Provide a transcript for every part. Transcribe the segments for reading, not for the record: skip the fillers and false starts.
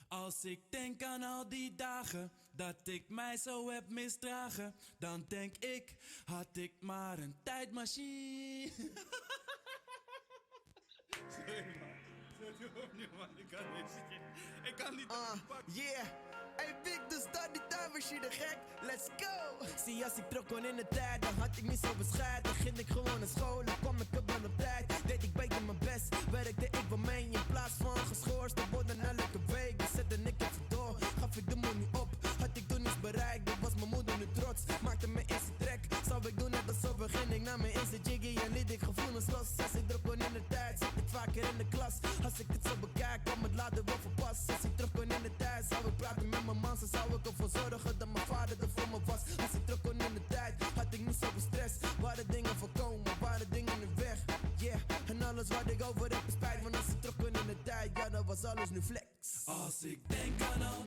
Als ik denk aan al die dagen dat ik mij zo heb misdragen, dan denk ik, had ik maar een tijdmachine. Sorry man, sorry opnieuw man, ik kan niet. Ik kan niet. Yeah. Hey Big, dus start die tijdmachine gek, let's go! Zie, als ik terug kon in de tijd, dan had ik niet zo bescheid. Dan ging ik gewoon naar school, dan kwam ik er wel op tijd. Deed ik beter mijn best, werkte ik wel mee. In plaats van geschorst, dan wordt dan elke week. Dan zette ik even door, gaf ik de money op. Had ik toen niets bereikt, dat was mijn moeder nu trots. Maakte me eerste trek, zou ik doen net alsof begin ik naar mijn eerste jiggy. En liet ik gevoelens los, als ik terug kon in de tijd, zat ik vaker in de klas. Als ik het zo bekijk, kwam het later wel verpast. Als ik terug kon in de tijd, zou ik praten met mijn man. Zou ik ervoor zorgen dat mijn vader er voor me was. Als ik terug kon in de tijd, had ik niet zoveel stress. Waren dingen voorkomen, waren dingen in de weg. Yeah, en alles wat ik over heb is spijt. Want als ik terug kon in de tijd, ja dan was alles nu flex. Als ik denk aan al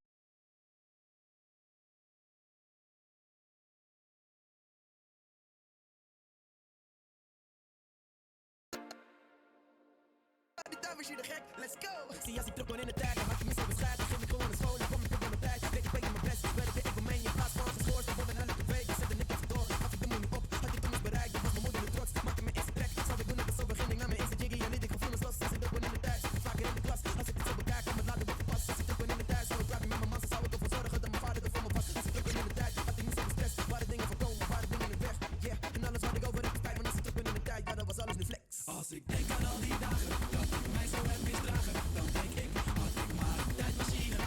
die tijdmachine gek, let's go! Zie, als ik terug kon in de tijd, dan had ik niet zo bescheid. Dan ging ik gewoon naar school, dan kwam ik er wel op tijd. Deed ik beter mijn best, werkte ik wel mee. In plaats van geschorst, dan wordt dan elke week. Dan zette ik even door, gaf ik de money op. Had ik toen niets bereikt, dat was mijn moeder nu trots. Maakte mijn eerste trek, zou ik doen net alsof begin ik naar mijn eerste jiggy. En liet ik gevoelens los, als ik terug kon in de tijd, zat ik vaker in de klas. Als ik het zo bekijk, kwam het later weer verpast. Als ik terug kon in de tijd, zou ik praten met mijn man. Zou ik ervoor zorgen dat mijn vader er voor me was. Als ik terug kon in de tijd, had ik niet zoveel stress. Waren dingen voorkomen, waren dingen in de weg. Yeah, en alles wat ik over heb is spijt. Want als ik terug kon in de tijd, ja dan was alles nu flex. Als ik denk aan al die dagen dat ik mij zo heb misdragen, dan denk ik, had ik maar een tijdmachine,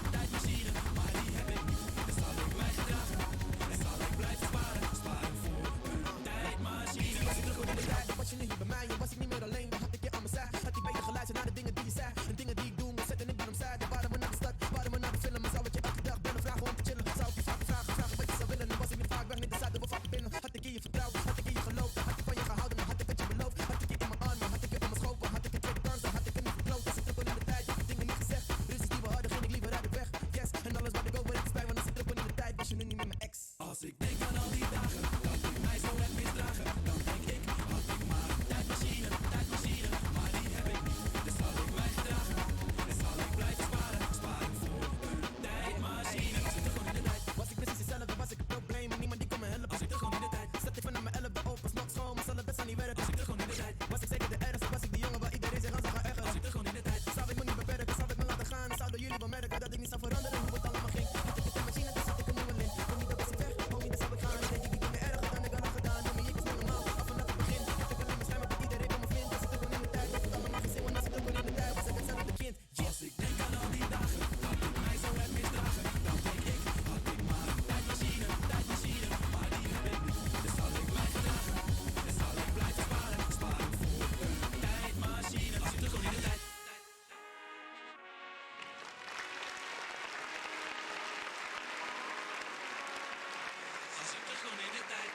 maar die heb ik niet. Dus zal ik mij gedragen en zal ik blijven sparen, sparen voor een tijdmachine. Als ik terug kon in de tijd, dan was je nu hier bij mij. En was ik niet meer alleen, dan had ik je aan mijn zij. Had ik beter geluisterd naar de dingen die je zei. En dingen die ik doe, moet zetten en ik ben opzij. Dan waren we naar de stad, waren we naar de film. En zou ik je elke dag bellen, vragen om te chillen. Zou ik je vaker vragen wat je zou willen. En was ik niet vaak weg, niet de zaten we vaker binnen. Had ik in je vertrouwd, had ik in je geloofd. Had ik van je gehouden, dan had ik het je beloofd. Had ik je in mijn armen, had ik je om mijn schopen. Had ik het twee kans, dan had ik het niet verkloot. Als ik terug kon in de tijd, heb ik dingen niet gezegd. Ruzies die we hadden, ging ik liever uit de weg. Yes, en alles wat ik over heb is spijt. Want als ik terug kon in de tijd, was je nu niet meer mijn ex. Als ik denk aan al die dagen dat ik mij zo heb misdragen, dan denk ik, had ik maar een tijdmachine, maar die heb ik niet. Dus zal ik mij gedragen en zal ik blijven sparen, sparen voor een tijdmachine. Als ik terug kon in de tijd, was ik precies hetzelfde, was ik het probleem. En niemand die kon me helpen. als ik terug kon in de tijd, Zat ik vanaf mijn 11e open, nog schoon, maar zal het best wel niet werken. als ik terug kon in de tijd, Was ik zeker de ergste, was ik die jongen waar iedereen zich aan zou gaan ergeren. als ik terug kon in de tijd, Zou ik me niet beperken, zou ik me laten gaan. Zouden jullie wel merken dat ik niet zou veranderen hoe het allemaal ging. Had ik het in machine, dan zat ik er nu al in. Kom niet, dat was ik weg, homie, dan zou ik gaan. Dan denk ik niet meer erger dan ik al had gedaan. Homie, ik was niet normaal, af vanaf het begin. Ik heb alleen maar schijmen dat iedereen van me vindt. Als ik terug kon in de tijd, heb ik allemaal gezien. Want als ik terug kon in de tijd, was ik hetzelfde kind. als ik denk aan al die dagen dat ik mij zo heb misdragen, dan denk ik, had ik maar een tijdmachine, maar die heb ik niet. Dus zal ik mij gedragen en zal ik blijven sparen, sparen voor een tijdmachine. Als ik terug kon in de tijd. Als ik terug kon in de tijd.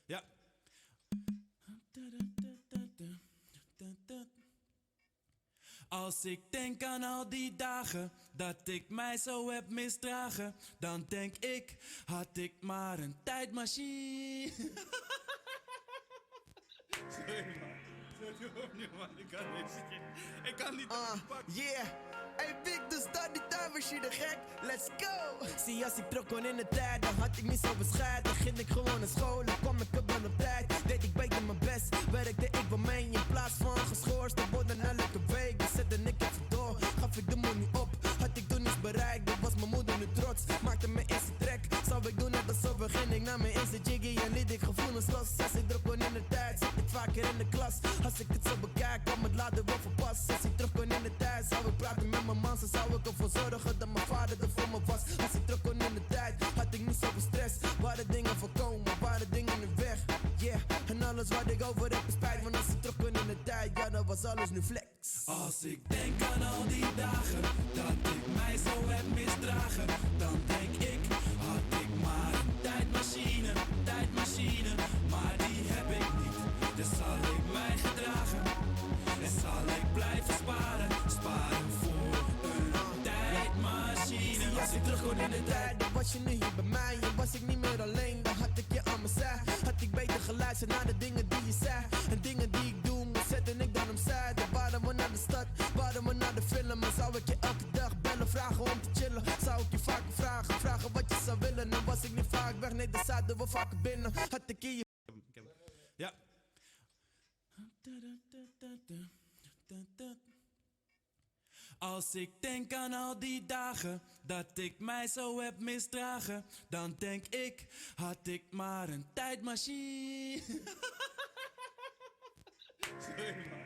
Ja. Als ik denk aan al die dagen dat ik mij zo heb misdragen, dan denk ik, had ik maar een tijdmachine. Sorry man, sorry opnieuw man, ik kan niet. Ik kan niet. Yeah. Hey Big, dus start die tijdmachine gek, let's go! Zie, als ik terug kon in de tijd, dan had ik niet zo bescheid. Dan ging ik gewoon naar school, dan kwam ik er wel op tijd. Deed ik beter mijn best, werkte ik wel mee. In plaats van geschorst, dan wordt dan elke week. Dan zette ik even door, gaf ik de money op. Had ik toen niets bereikt, dat was mijn moeder nu trots. Maakte mijn eerste trek, zou ik doen net alsof begin ik naar mijn eerste jiggy. En liet ik gevoelens los, als ik terug kon in de tijd, zat ik vaker in de klas. Als ik het zo bekijk, kwam het later wel verpast. Als ik terug kon in de tijd, zou ik praten met mijn man. Zou ik ervoor zorgen dat mijn vader er voor me was. Als ik terug kon in de tijd, had ik niet zoveel stress. Waren dingen voorkomen, waren dingen in de weg. Yeah, en alles wat ik over heb is spijt. Want als ik terug kon in de tijd, ja dan was alles nu flex. Als ik denk aan al die dagen dat ik mij zo heb misdragen, dan denk ik, had ik maar een tijdmachine, maar die heb ik niet. Dus zal ik mij gedragen en zal ik blijven sparen, sparen voor een tijdmachine. Toen in de tijd, dan was je nu hier bij mij. En was ik niet meer alleen, dan had ik je aan mijn zij. Had ik beter geluisterd naar de dingen die je zei. En dingen die ik doe, zette ik dan opzij. Dan waren we naar de stad, waren we naar de film. En zou ik je elke dag bellen, vragen om te chillen. Zou ik je vaker vragen wat je zou willen. Dan was ik niet vaak weg, nee, dan zaten we vaker binnen. Had ik hier. Ja. Als ik denk aan al die dagen dat ik mij zo heb misdragen, dan denk ik, had ik maar een tijdmachine. Sorry man.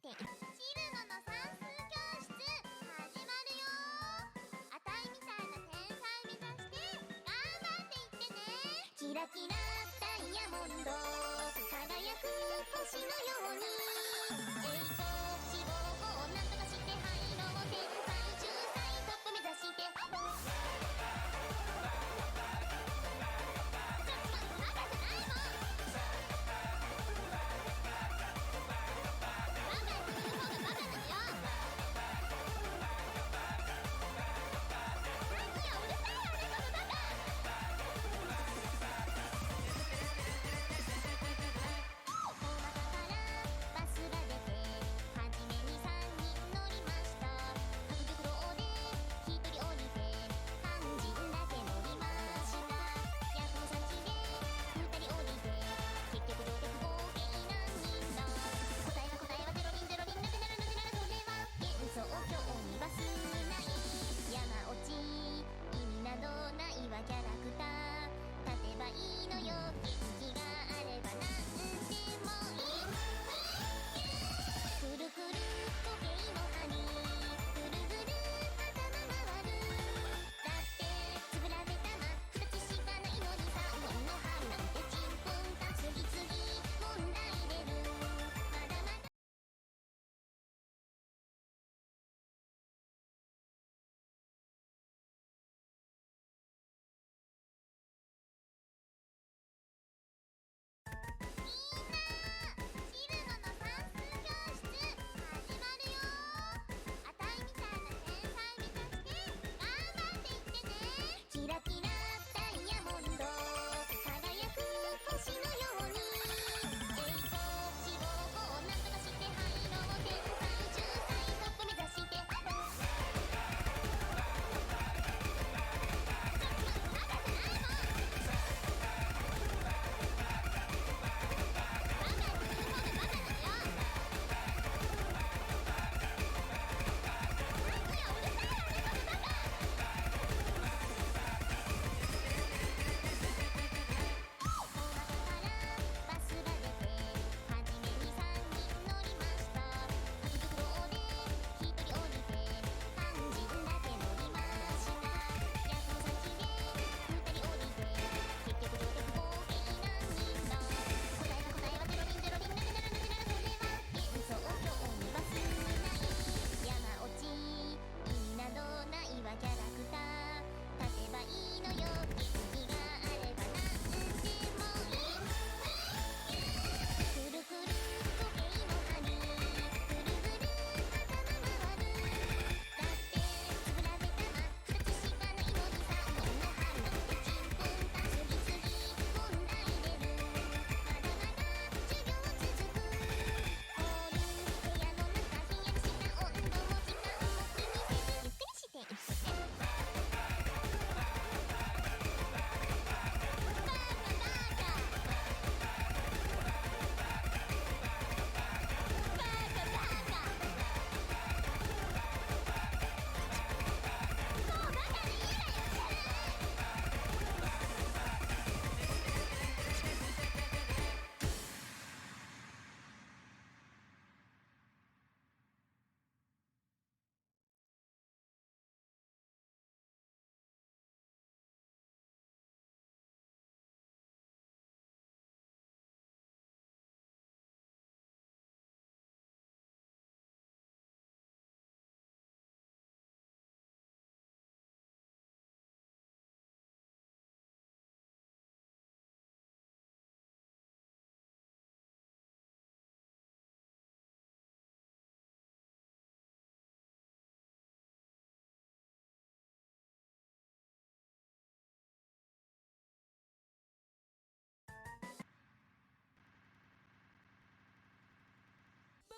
シルノの算数教室始まるよ。あたいみたいな天才目指して頑張っていってね。キラキラダイヤモンド輝く星のように栄光志望をなんとかして灰色を天才仲裁トップ目指して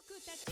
僕たち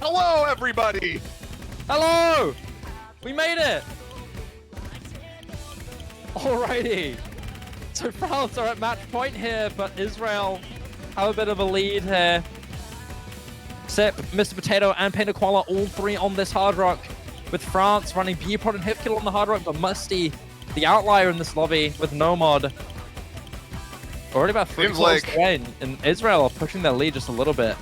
Hello, everybody! Hello! We made it! Alrighty. So France are at match point here, but Israel have a bit of a lead here. Sip, Mr. Potato, and Panda Koala, all three on this Hard Rock. With France running Bprod and Hifkill on the Hard Rock, but Musty, the outlier in this lobby, with Nomad. Already about 3 kills away, and Israel are pushing their lead just a little bit.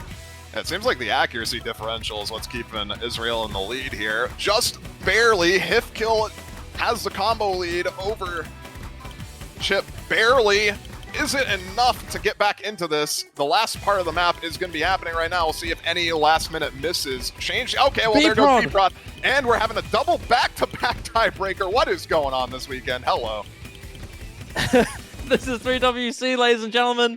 It seems like the accuracy differential is what's keeping Israel in the lead here. Just barely. Hifkill has the combo lead over Chip. Barely. Is it enough to get back into this? The last part of the map is going to be happening right now. We'll see if any last-minute misses change. Okay, well, there goes Bprod. And we're having a double back-to-back tiebreaker. What is going on this weekend? Hello. This is 3WC, ladies and gentlemen.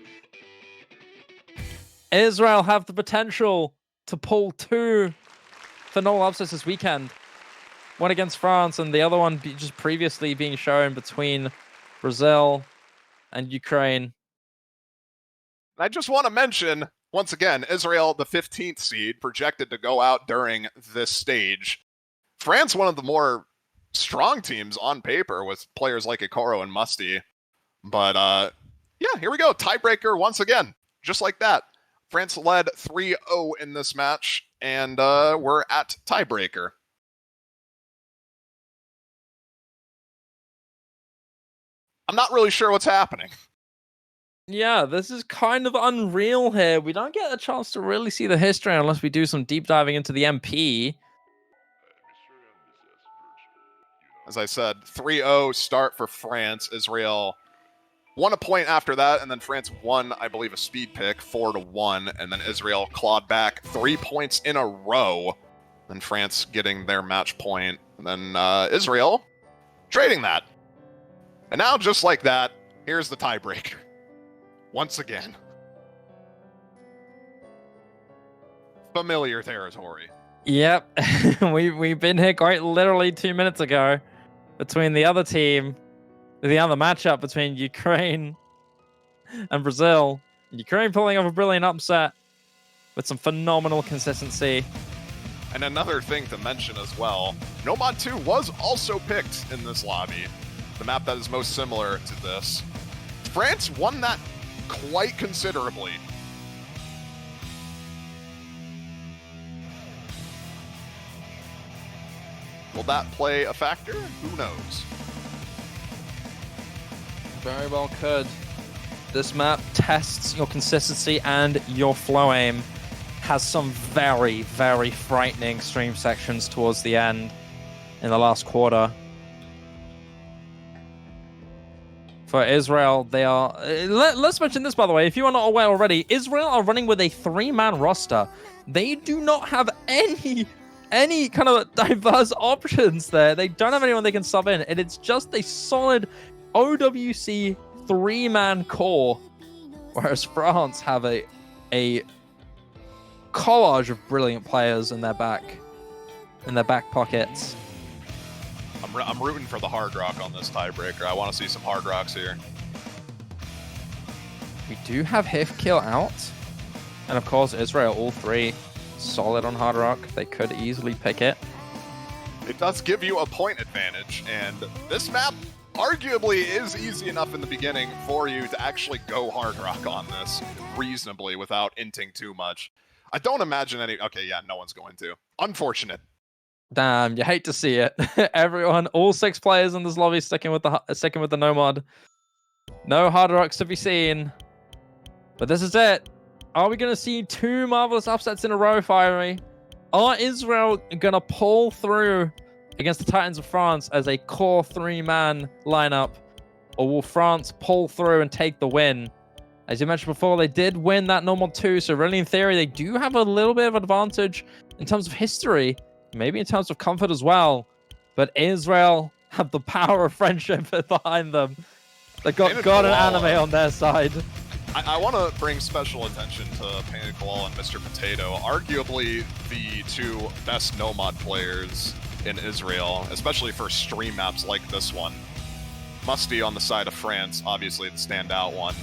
Israel have the potential to pull 2 phenomenal upsets this weekend. One against France, and the other one just previously being shown between Brazil and Ukraine. I just want to mention, once again, Israel, the 15th seed, projected to go out during this stage. France, one of the more strong teams on paper with players like Ikoro and Musty. But, yeah, here we go. Tiebreaker once again. Just like that. France led 3-0 in this match, and we're at tiebreaker. I'm not really sure what's happening. Yeah, this is kind of unreal here. We don't get a chance to really see the history unless we do some deep diving into the MP. As I said, 3-0 start for France. Israel won a point after that, and then France won, I believe, a speed pick, 4-1, and then Israel clawed back 3 points in a row. Then France getting their match point, and then Israel trading that. And now, just like that, here's the tiebreaker. Once again. Familiar territory. Yep, we've been here quite literally 2 minutes ago between the other team, the other matchup between Ukraine and Brazil. Ukraine pulling off a brilliant upset with some phenomenal consistency. And another thing to mention as well, Nomad 2 was also picked in this lobby, the map that is most similar to this. France won that quite considerably. Will that play a factor? Who knows? Very well could. This map tests your consistency and your flow aim. Has some very, very frightening stream sections towards the end in the last quarter. For Israel, they are... Let's mention this, by the way. If you are not aware already, Israel are running with a 3-man roster. They do not have any kind of diverse options there. They don't have anyone they can sub in, and it's just a solid OWC 3-man core, whereas France have a collage of brilliant players in their back pockets. I'm rooting for the hard rock on this tiebreaker. I want to see some hard rocks here. We do have Hifkill out, and of course Israel, all 3 solid on hard rock. They could easily pick it. It does give you a point advantage, and this map arguably is easy enough in the beginning for you to actually go hard rock on this reasonably without inting too much. I don't imagine any... Okay, yeah, no one's going to. Unfortunate. Damn, you hate to see it. Everyone, all 6 players in this lobby sticking with the Nomad. No hard rocks to be seen. But this is it. Are we going to see 2 marvelous upsets in a row, Fiery? Are Israel going to pull through against the Titans of France as a core 3-man lineup? Or will France pull through and take the win? As you mentioned before, they did win that normal 2, so really in theory, they do have a little bit of advantage in terms of history, maybe in terms of comfort as well. But Israel have the power of friendship behind them. They've got God and anime on their side. I want to bring special attention to Painted Koala and Mr. Potato, arguably the 2 best Nomad players in Israel, especially for stream maps like this one. Musty on the side of France, obviously the standout one.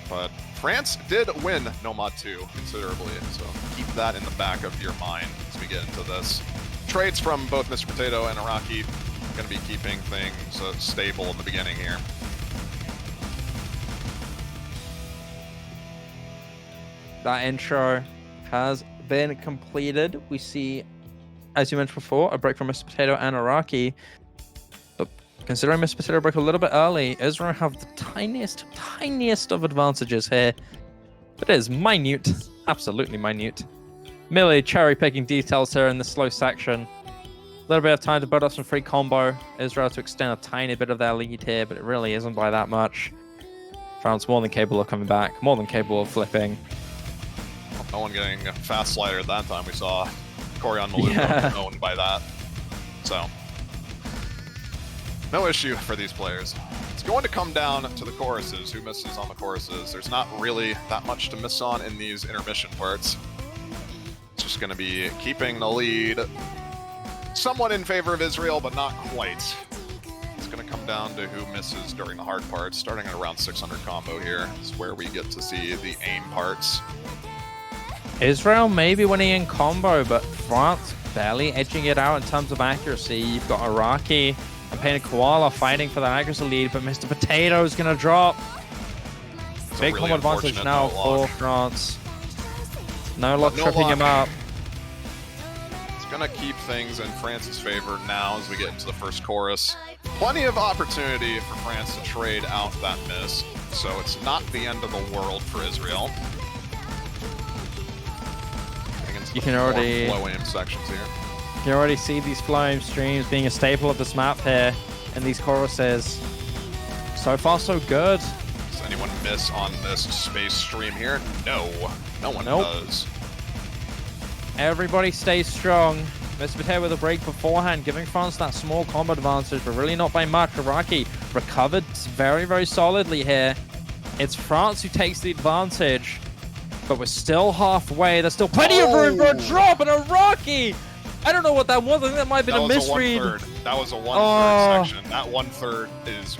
But France did win Nomad 2 considerably, so keep that in the back of your mind as we get into this. Trades from both Mr. Potato and Iraqi going to be keeping things stable in the beginning here. That intro has been completed. We see, as you mentioned before, a break from Mr. Potato and Iraqi. But considering Mr. Potato broke a little bit early, Israel have the tiniest of advantages here. But it is minute, absolutely minute. Merely cherry-picking details here in the slow section. A little bit of time to build up some free combo. Israel to extend a tiny bit of their lead here, but it really isn't by that much. France more than capable of coming back, more than capable of flipping. No one getting a fast slider at that time. We saw Corian Maluka owned by that. So, no issue for these players. It's going to come down to the choruses. Who misses on the choruses? There's not really that much to miss on in these intermission parts. It's just going to be keeping the lead somewhat in favor of Israel, but not quite. It's going to come down to who misses during the hard parts. Starting at around 600 combo here is where we get to see the aim parts. Israel maybe winning in combo, but France barely edging it out in terms of accuracy. You've got Iraqi and Painted Koala fighting for that accuracy lead, but Mr. Potato is going to drop. Big really combo advantage now for France. No luck tripping him up. Gonna keep things in France's favor now as we get into the first chorus. Plenty of opportunity for France to trade out that miss, so it's not the end of the world for Israel. You can already flow aim sections here. You can already see these flow aim streams being a staple of this map here in these choruses. So far, so good. Does anyone miss on this space stream here? No, no one does. Everybody stays strong. Mr. Potato with a break beforehand, giving France that small combo advantage, but really not by much. Iraqi recovered very, very solidly here. It's France who takes the advantage, but we're still halfway. There's still plenty of room for a drop, and Iraqi! I don't know what that was. I think that might have been a misread. That was a one-third section. That one-third is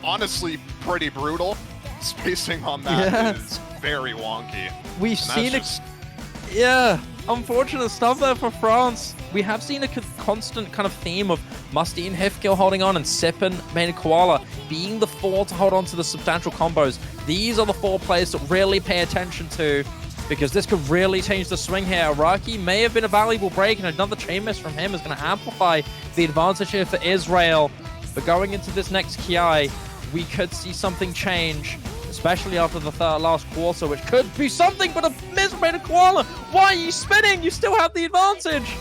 honestly pretty brutal. Spacing on that is very wonky. We've seen it. Yeah. Unfortunate stuff there for France. We have seen a constant kind of theme of Musty and Hifkill holding on and Sip and Painted Koala being the four to hold on to the substantial combos. These are the four players to really pay attention to, because this could really change the swing here. Iraqi may have been a valuable break, and another chain miss from him is going to amplify the advantage here for Israel. But going into this next Ki, we could see something change, especially after the last quarter, which could be something but a miss from Painted Koala. Why are you spinning? You still have the advantage.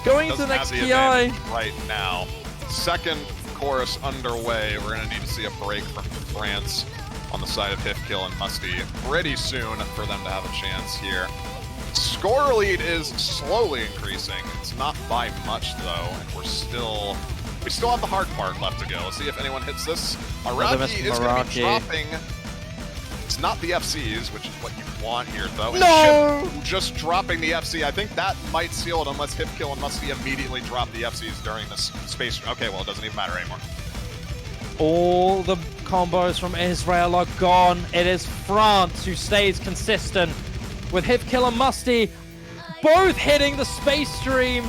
Going into the next Ki. Right now. Second chorus underway. We're going to need to see a break from France on the side of Hifkill and Musty pretty soon for them to have a chance here. Score lead is slowly increasing. It's not by much though, and we still have the hard part left to go. Let's see if anyone hits this. Iraqi is going to be dropping. It's not the FCs, which is what you want here, though. No! Ship just dropping the FC. I think that might seal it unless Hifkill and Musty immediately drop the FCs during this space. Okay, well, it doesn't even matter anymore. All the combos from Israel are gone. It is France who stays consistent with Hifkill and Musty both hitting the space stream.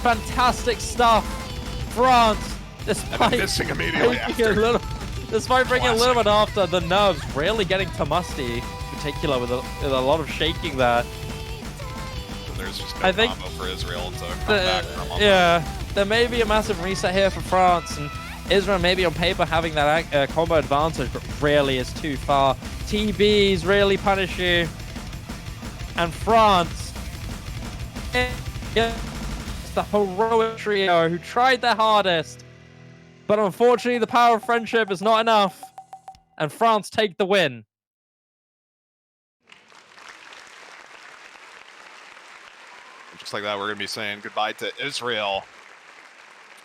Fantastic stuff. France, despite missing immediately after. Despite bringing a little bit after, the nerves really getting to Musty, in particular, with a lot of shaking there. So there's just no combo for Israel to come back from. Yeah, there may be a massive reset here for France, and Israel maybe on paper having that combo advantage, but really is too far. TBs really punish you. And France, it's the heroic trio who tried their hardest. But unfortunately, the power of friendship is not enough, and France take the win. Just like that, we're going to be saying goodbye to Israel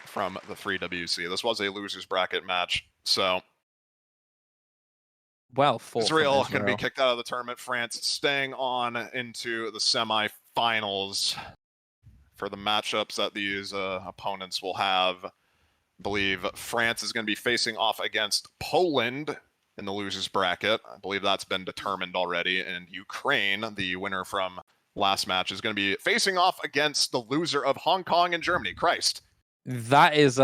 from the 3WC. This was a loser's bracket match, so Israel going to be kicked out of the tournament. France staying on into the semifinals for the matchups that these opponents will have. I believe France is going to be facing off against Poland in the losers bracket. I believe that's been determined already. And Ukraine, the winner from last match, is going to be facing off against the loser of Hong Kong and Germany. Christ. That is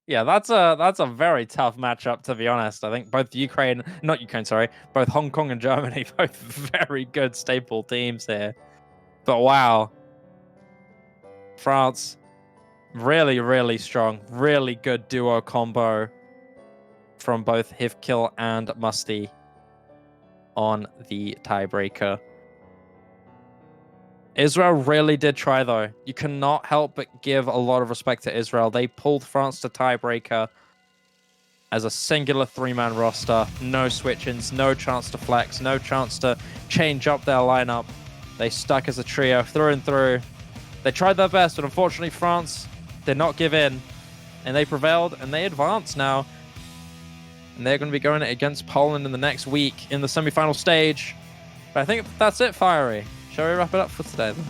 yeah, that's a very tough matchup, to be honest. I think both both Hong Kong and Germany, both very good staple teams here. But wow, France, really, really strong, really good duo combo from both Hivkill and Musty on the tiebreaker. Israel really did try, though. You cannot help but give a lot of respect to Israel. They pulled France to tiebreaker as a singular three-man roster. No switch-ins, no chance to flex, no chance to change up their lineup. They stuck as a trio through and through. They tried their best, but unfortunately France did not give in. And they prevailed, and they advance now. And they're going to be going against Poland in the next week in the semi-final stage. But I think that's it, Fiery. Shall we wrap it up for today, then?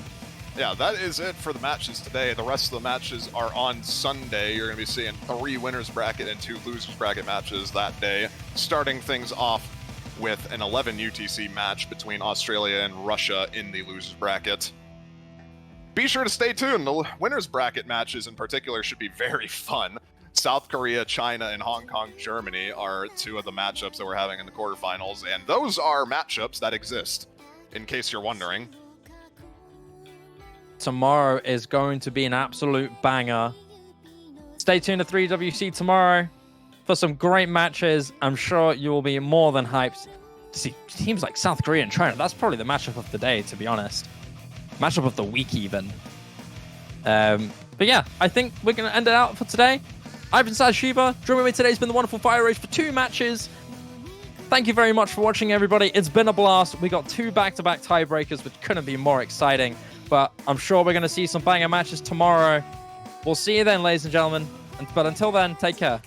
Yeah, that is it for the matches today. The rest of the matches are on Sunday. You're going to be seeing 3 winners bracket and 2 losers bracket matches that day, starting things off with an 11 UTC match between Australia and Russia in the losers bracket. Be sure to stay tuned. The winners bracket matches in particular should be very fun. South Korea, China, and Hong Kong, Germany are 2 of the matchups that we're having in the quarterfinals, and those are matchups that exist, in case you're wondering. Tomorrow is going to be an absolute banger. Stay tuned to 3WC tomorrow for some great matches. I'm sure you will be more than hyped to see teams like South Korea and China. That's probably the matchup of the day, to be honest. Matchup of the week, even. But yeah, I think we're going to end it out for today. I've been SadShiba. Joining me today has been the wonderful fieryrage for 2 matches. Thank you very much for watching, everybody. It's been a blast. We got 2 back-to-back tiebreakers, which couldn't be more exciting. But I'm sure we're going to see some banger matches tomorrow. We'll see you then, ladies and gentlemen. But until then, take care.